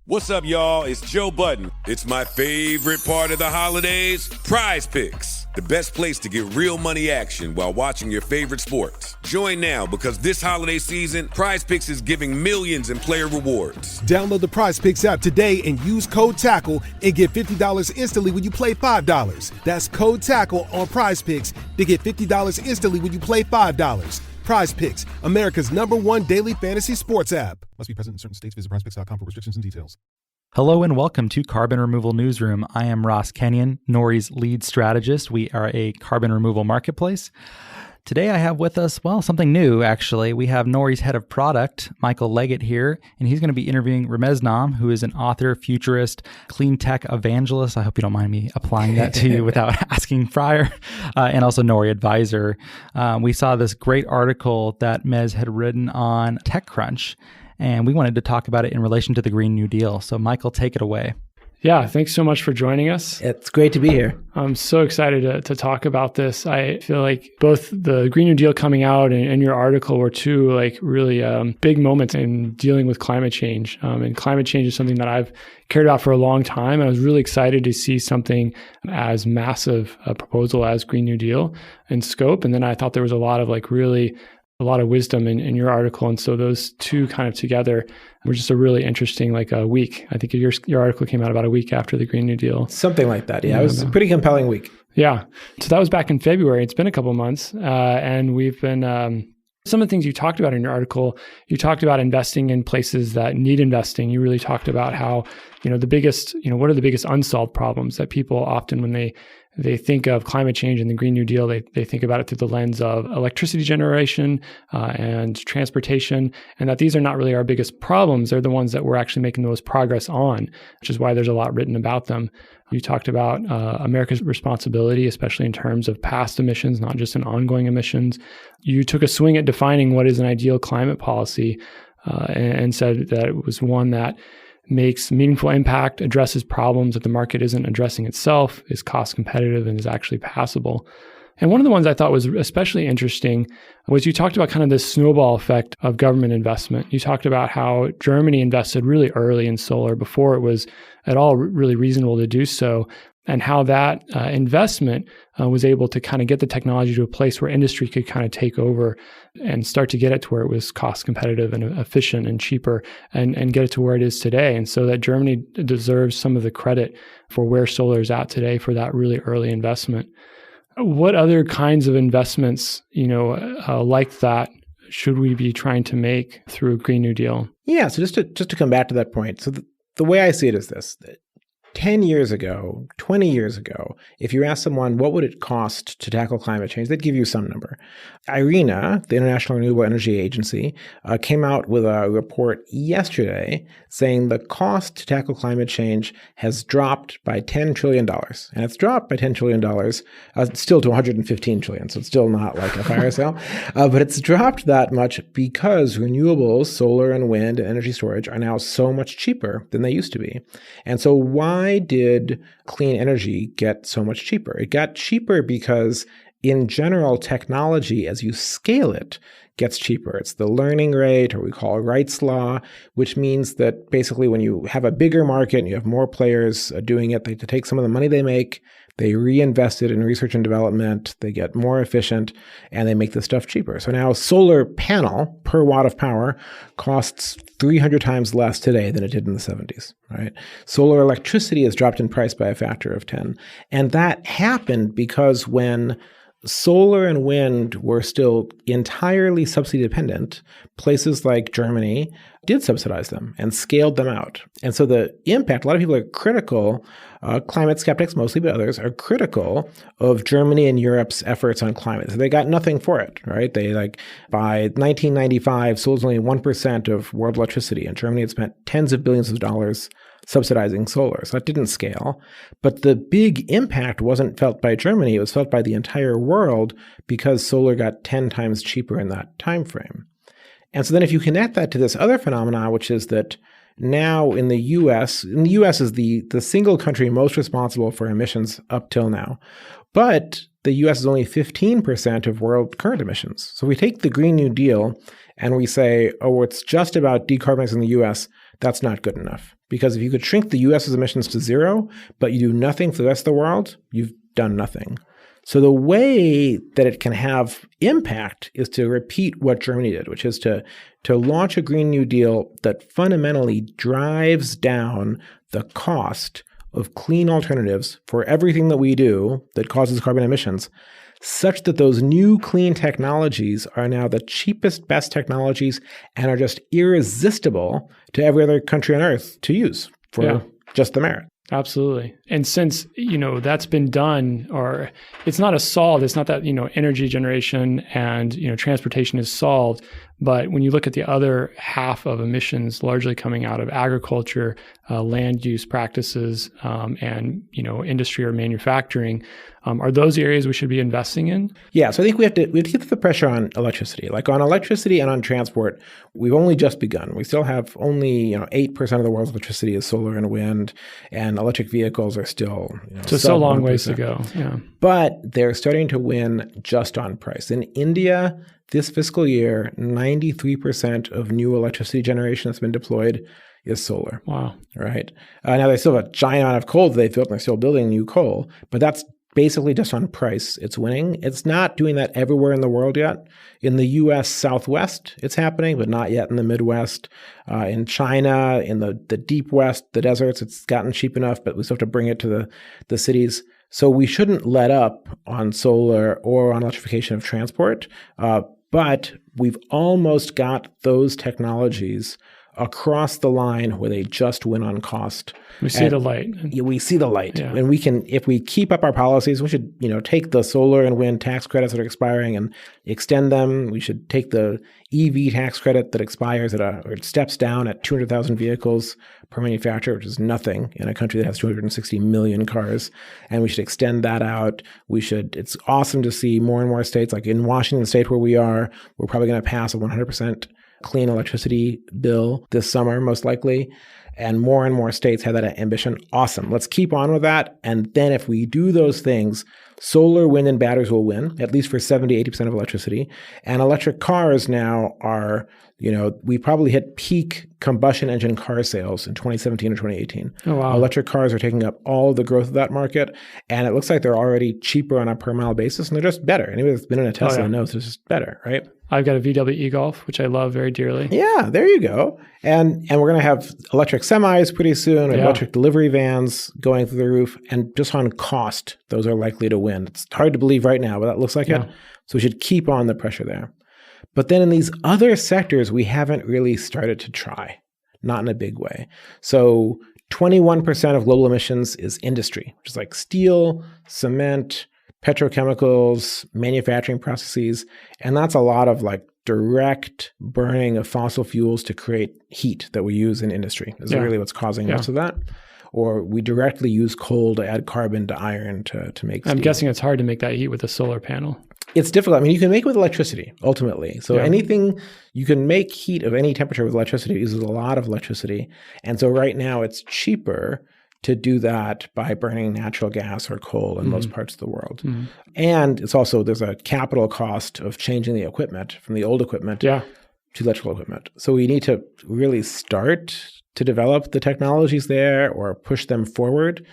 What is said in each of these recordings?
What's up, y'all? It's Joe Budden. It's my favorite part of the holidays, Prize Picks, the best place to get real money action while watching your favorite sports. Join now because this holiday season, Prize Picks is giving millions in player rewards. Download the Prize Picks app today and use code TACKLE and get $50 instantly when you play $5. That's code TACKLE on Prize Picks to get $50 instantly when you play $5. Prize Picks, America's #1 daily fantasy sports app. Must be present in certain states. Visit prizepicks.com for restrictions and details. Hello and welcome to Carbon Removal Newsroom. I am Ross Kenyon, Nori's lead strategist. We are a carbon removal marketplace. Today I have with us, something new actually. We have Nori's head of product, Michael Leggett here, and he's going to be interviewing Ramez Naam, who is an author, futurist, cleantech evangelist. I hope you don't mind me applying that to you without asking prior, and also Nori advisor. We saw this great article that Mez had written on TechCrunch, and we wanted to talk about it in relation to the Green New Deal. So Michael, take it away. Yeah, thanks so much for joining us. It's great to be here. I'm so excited to talk about this. I feel like both the Green New Deal coming out and your article were two really big moments in dealing with climate change. And climate change is something that I've cared about for a long time. I was really excited to see something as massive a proposal as Green New Deal in scope. And then I thought there was a lot of a lot of wisdom in your article. And so those two kind of together were just a really interesting week. I think your article came out about a week after the Green New Deal. Something like that. Yeah, it was a pretty compelling week. Yeah. So that was back in February. It's been a couple of months. And we've been, some of the things you talked about in your article, you talked about investing in places that need investing. You really talked about how, what are the biggest unsolved problems that people often, when they think of climate change and the Green New Deal, they think about it through the lens of electricity generation and transportation, and that these are not really our biggest problems. They're the ones that we're actually making the most progress on, which is why there's a lot written about them. You talked about America's responsibility, especially in terms of past emissions, not just in ongoing emissions. You took a swing at defining what is an ideal climate policy and said that it was one that makes meaningful impact, addresses problems that the market isn't addressing itself, is cost competitive, and is actually passable. And one of the ones I thought was especially interesting was you talked about kind of this snowball effect of government investment. You talked about how Germany invested really early in solar before it was at all really reasonable to do so, and how that investment was able to kind of get the technology to a place where industry could kind of take over and start to get it to where it was cost competitive and efficient and cheaper and get it to where it is today. And so that Germany deserves some of the credit for where solar is at today for that really early investment. What other kinds of investments, like that should we be trying to make through a Green New Deal? Yeah, so just to come back to that point. So the way I see it is this. 10 years ago, 20 years ago, if you ask someone what would it cost to tackle climate change, they'd give you some number. IRENA, the International Renewable Energy Agency, came out with a report yesterday saying the cost to tackle climate change has dropped by $10 trillion. And it's dropped by $10 trillion, still to $115 trillion, so it's still not like a fire sale. But it's dropped that much because renewables, solar and wind and energy storage are now so much cheaper than they used to be. And so why did clean energy get so much cheaper? It got cheaper because in general, technology, as you scale it, gets cheaper. It's the learning rate, or we call Wright's law, which means that basically when you have a bigger market and you have more players doing it, they take some of the money they make, they reinvest it in research and development, they get more efficient, and they make the stuff cheaper. So now a solar panel per watt of power costs 300 times less today than it did in the 70s, right? Solar electricity has dropped in price by a factor of 10. And that happened because when solar and wind were still entirely subsidy dependent, places like Germany did subsidize them and scaled them out. And so the impact, a lot of people are critical, climate skeptics mostly, but others are critical of Germany and Europe's efforts on climate. So they got nothing for it, right? They by 1995, solar was only 1% of world electricity, and Germany had spent tens of billions of dollars subsidizing solar. So that didn't scale. But the big impact wasn't felt by Germany. It was felt by the entire world because solar got 10 times cheaper in that time frame. And so then if you connect that to this other phenomenon, which is that now in the US is the single country most responsible for emissions up till now. But the US is only 15% of world current emissions. So we take the Green New Deal and we say, oh, it's just about decarbonizing the US. that's not good enough. Because if you could shrink the US's emissions to zero, but you do nothing for the rest of the world, you've done nothing. So the way that it can have impact is to repeat what Germany did, which is to launch a Green New Deal that fundamentally drives down the cost of clean alternatives for everything that we do that causes carbon emissions, such that those new clean technologies are now the cheapest, best technologies and are just irresistible to every other country on earth to use for just the merit. Absolutely. And since, that's been done, or it's not a solved, it's not that, energy generation and, transportation is solved. But when you look at the other half of emissions largely coming out of agriculture, land use practices, and, industry or manufacturing, are those areas we should be investing in? Yeah. So I think we have to keep the pressure on electricity. Like on electricity and on transport, we've only just begun. We still have only, 8% of the world's electricity is solar and wind, and electric vehicles are still, so a long ways to go. Yeah. But they're starting to win just on price. In India, this fiscal year, 93% of new electricity generation that's been deployed is solar. Wow. Right. Now they still have a giant amount of coal that they've built, and they're still building new coal, but that's basically just on price. It's winning. It's not doing that everywhere in the world yet. In the U.S. Southwest, it's happening, but not yet in the Midwest. In China, in the deep West, the deserts, it's gotten cheap enough, but we still have to bring it to the cities. So we shouldn't let up on solar or on electrification of transport, but we've almost got those technologies across the line where they just win on cost. We see the light. We see the light. Yeah. And we can, if we keep up our policies, we should, take the solar and wind tax credits that are expiring and extend them. We should take the EV tax credit that expires or it steps down at 200,000 vehicles per manufacturer, which is nothing in a country that has 260 million cars. And we should extend that out. It's awesome to see more and more states, like in Washington State where we are, we're probably going to pass a 100% clean electricity bill this summer, most likely. And more states have that ambition. Awesome. Let's keep on with that. And then if we do those things, solar, wind, and batteries will win, at least for 70, 80% of electricity. And electric cars now are, we probably hit peak combustion engine car sales in 2017 or 2018. Oh, wow. Electric cars are taking up all of the growth of that market. And it looks like they're already cheaper on a per mile basis, and they're just better. Anybody that's been in a Tesla knows it's just better, right? I've got a VW e-Golf, which I love very dearly. Yeah, there you go. And we're going to have electric semis pretty soon, and electric delivery vans going through the roof. And just on cost, those are likely to win. It's hard to believe right now, but that looks like it. So we should keep on the pressure there. But then in these other sectors, we haven't really started to try, not in a big way. So 21% of global emissions is industry, which is like steel, cement, petrochemicals, manufacturing processes. And that's a lot of like direct burning of fossil fuels to create heat that we use in industry is really what's causing most of that. Or we directly use coal to add carbon to iron to make steel. I'm guessing it's hard to make that heat with a solar panel. It's difficult. I mean, you can make it with electricity, ultimately. So anything, you can make heat of any temperature with electricity. It uses a lot of electricity. And so right now it's cheaper to do that by burning natural gas or coal in most parts of the world. And it's also, there's a capital cost of changing the equipment from the old equipment to electrical equipment. So we need to really start to develop the technologies there or push them forward.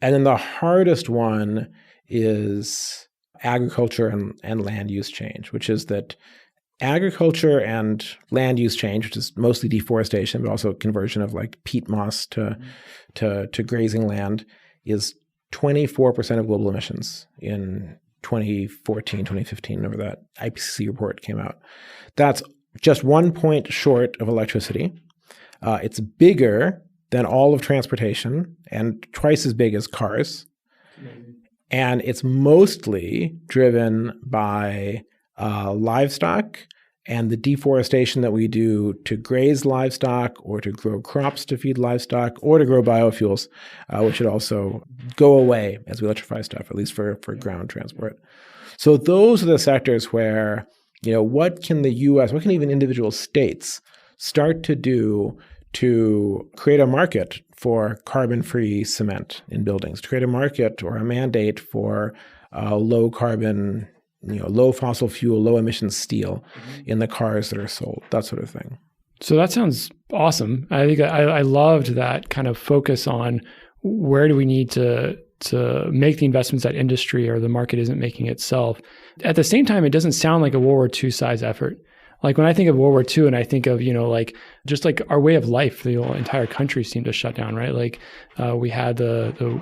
And then the hardest one is agriculture and land use change, which is that agriculture and land use change, which is mostly deforestation, but also conversion of like peat moss to grazing land, is 24% of global emissions in 2014, 2015, whenever that IPCC report came out. That's just 1 point short of electricity. It's bigger than all of transportation and twice as big as cars. And it's mostly driven by livestock and the deforestation that we do to graze livestock or to grow crops to feed livestock or to grow biofuels, which should also go away as we electrify stuff, at least for ground transport. So those are the sectors where, what can the U.S., what can even individual states start to do to create a market for carbon-free cement in buildings, to create a market or a mandate for low carbon, low fossil fuel, low emission steel in the cars that are sold, that sort of thing. So that sounds awesome. I think I loved that kind of focus on where do we need to make the investments that industry or the market isn't making itself. At the same time, it doesn't sound like a World War II size effort. Like when I think of World War II and I think of, like just like our way of life, the whole entire country seemed to shut down, right? Like we had the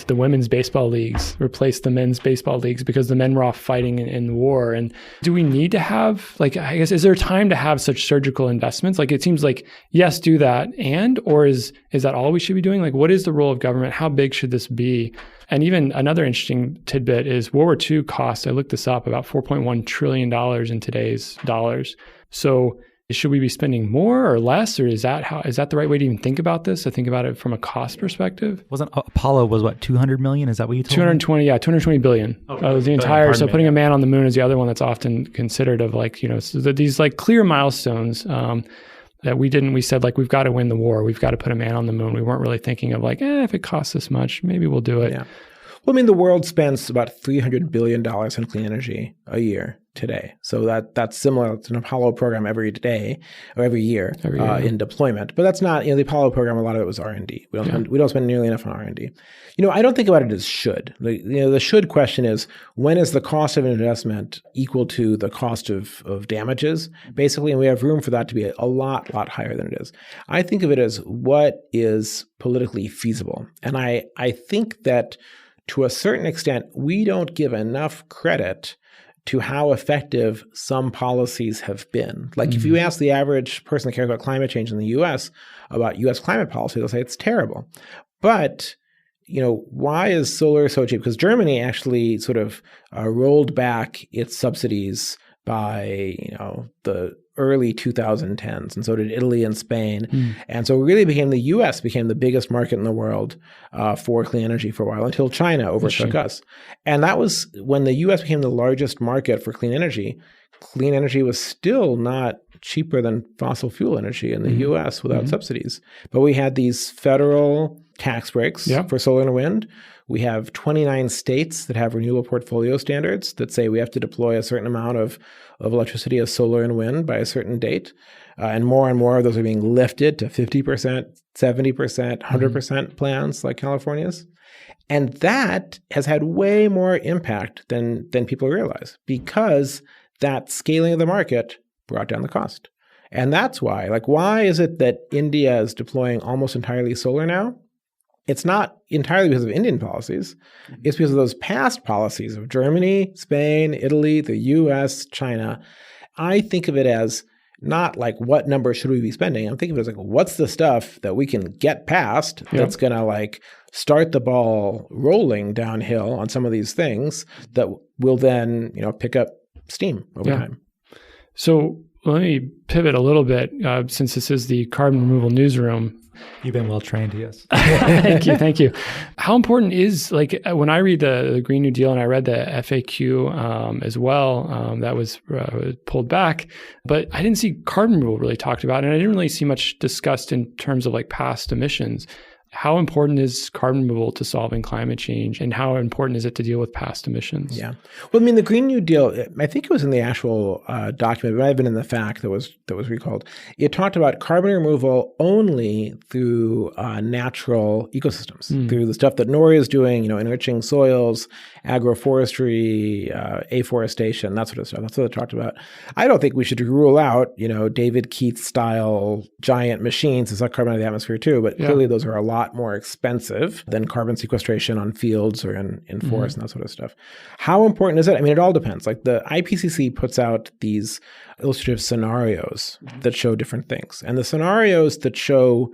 women's baseball leagues replace the men's baseball leagues because the men were off fighting in the war. And do we need to have, like, I guess, is there time to have such surgical investments? Like it seems like, yes, do that. Or is that all we should be doing? Like what is the role of government? How big should this be? And even another interesting tidbit is World War II cost, I looked this up, about $4.1 trillion in today's dollars. So should we be spending more or less, or is that the right way to even think about this? To think about it from a cost perspective? Wasn't Apollo was what, 200 million? Is that what you told me? 220 billion. The entire, so putting a man on the moon is the other one that's often considered of like, so these like clear milestones that we said like, we've got to win the war. We've got to put a man on the moon. We weren't really thinking of like, if it costs this much, maybe we'll do it. Yeah. Well, I mean, the world spends about $300 billion in clean energy a year today. So that's similar to an Apollo program every day or every year in deployment. But that's not, the Apollo program, a lot of it was R&D. We don't spend nearly enough on R&D. I don't think about it as should. The should question is, when is the cost of an investment equal to the cost of damages, basically? And we have room for that to be a lot higher than it is. I think of it as what is politically feasible. And I think that to a certain extent, we don't give enough credit to how effective some policies have been. Like if you ask the average person that cares about climate change in the US about US climate policy, they'll say it's terrible. But, why is solar so cheap? Because Germany actually sort of rolled back its subsidies by, the early 2010s, and so did Italy and Spain. And so really the US became the biggest market in the world for clean energy for a while, until China overtook us. And that was when the US became the largest market for clean energy. Clean energy was still not cheaper than fossil fuel energy in the US without subsidies. But we had these federal tax breaks for solar and wind. We have 29 states that have renewable portfolio standards that say we have to deploy a certain amount of electricity as solar and wind by a certain date. And more of those are being lifted to 50%, 70%, 100% plans like California's. And that has had way more impact than people realize, because that scaling of the market brought down the cost. And that's why is it that India is deploying almost entirely solar now? It's not entirely because of Indian policies. It's because of those past policies of Germany, Spain, Italy, the US, China. I think of it as not like what number should we be spending. I'm thinking of it as like, what's the stuff that we can get past that's going to start the ball rolling downhill on some of these things that will then, pick up steam over time. So let me pivot a little bit since this is the Carbon Removal Newsroom. You've been well trained, yes. Thank you. How important is, when I read the Green New Deal, and I read the FAQ as well, that was pulled back, but I didn't see carbon removal really talked about, and I didn't really see much discussed in terms of past emissions. How important is carbon removal to solving climate change, and how important is it to deal with past emissions? Yeah. Well, the Green New Deal, I think it was in the actual document, it might have been in the FAQ that was recalled. It talked about carbon removal only through natural ecosystems, through the stuff that Nori is doing, enriching soils, agroforestry, afforestation, that sort of stuff. That's what it talked about. I don't think we should rule out, David Keith-style giant machines to suck carbon out of the atmosphere too, but clearly those are a lot more expensive than carbon sequestration on fields or in forests and that sort of stuff. How important is it? It all depends. The IPCC puts out these illustrative scenarios that show different things. And the scenarios that show,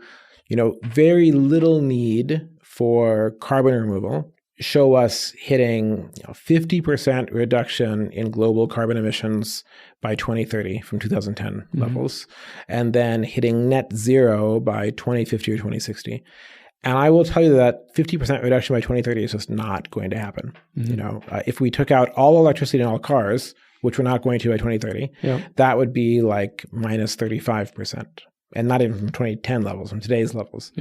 very little need for carbon removal show us hitting 50% reduction in global carbon emissions by 2030 from 2010 levels, and then hitting net zero by 2050 or 2060. And I will tell you that 50% reduction by 2030 is just not going to happen. If we took out all electricity in all cars, which we're not going to by 2030, that would be minus 35%. And not even from 2010 levels, from today's levels.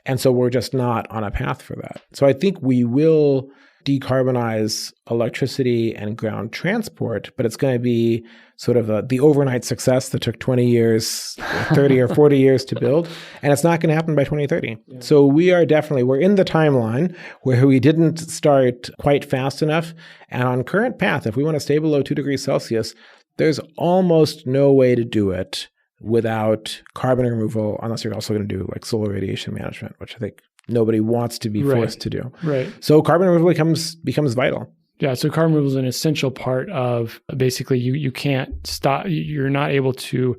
And so we're just not on a path for that. So I think we will decarbonize electricity and ground transport, but it's going to be sort of the overnight success that took 20 years, 30 or 40 years to build. And it's not going to happen by 2030. Yeah. So we're in the timeline where we didn't start quite fast enough. And on current path, if we want to stay below 2 degrees Celsius, there's almost no way to do it without carbon removal, unless you're also going to do like solar radiation management, which I think nobody wants to be forced to do. Right. So carbon removal becomes vital. Yeah. So carbon removal is an essential part of basically you can't stop. You're not able to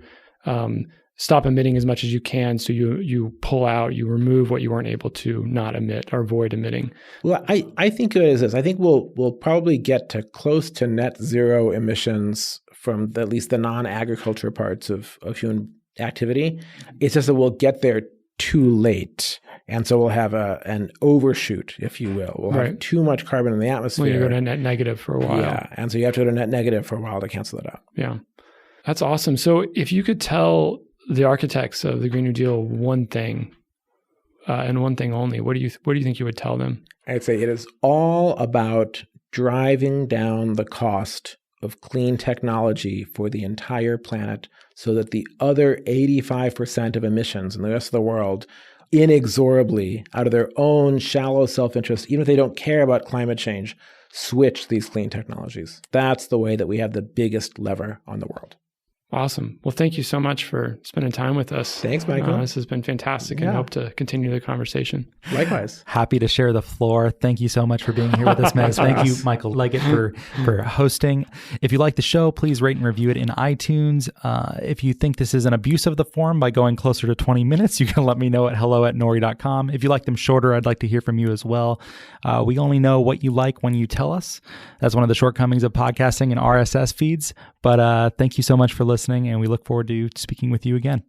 stop emitting as much as you can. So you pull out, you remove what you weren't able to not emit or avoid emitting. Well, I think it is this. I think we'll probably get to close to net zero emissions from at least the non-agriculture parts of human activity. It's just that we'll get there too late. And so we'll have an overshoot, if you will. We'll have too much carbon in the atmosphere. Well, you go to net negative for a while. Yeah. And so you have to go to net negative for a while to cancel it out. Yeah. That's awesome. So if you could tell the architects of the Green New Deal one thing, and one thing only, what do you think you would tell them? I'd say it is all about driving down the cost of clean technology for the entire planet so that the other 85% of emissions in the rest of the world inexorably, out of their own shallow self-interest, even if they don't care about climate change, switch these clean technologies. That's the way that we have the biggest lever on the world. Awesome. Well, thank you so much for spending time with us. Thanks, Michael. This has been fantastic and hope to continue the conversation. Likewise. Happy to share the floor. Thank you so much for being here with us, Meg. Thank you, Michael Leggett, for hosting. If you like the show, please rate and review it in iTunes. If you think this is an abuse of the form by going closer to 20 minutes, you can let me know at hello@nori.com. If you like them shorter, I'd like to hear from you as well. We only know what you like when you tell us. That's one of the shortcomings of podcasting and RSS feeds. But thank you so much for listening, and we look forward to speaking with you again.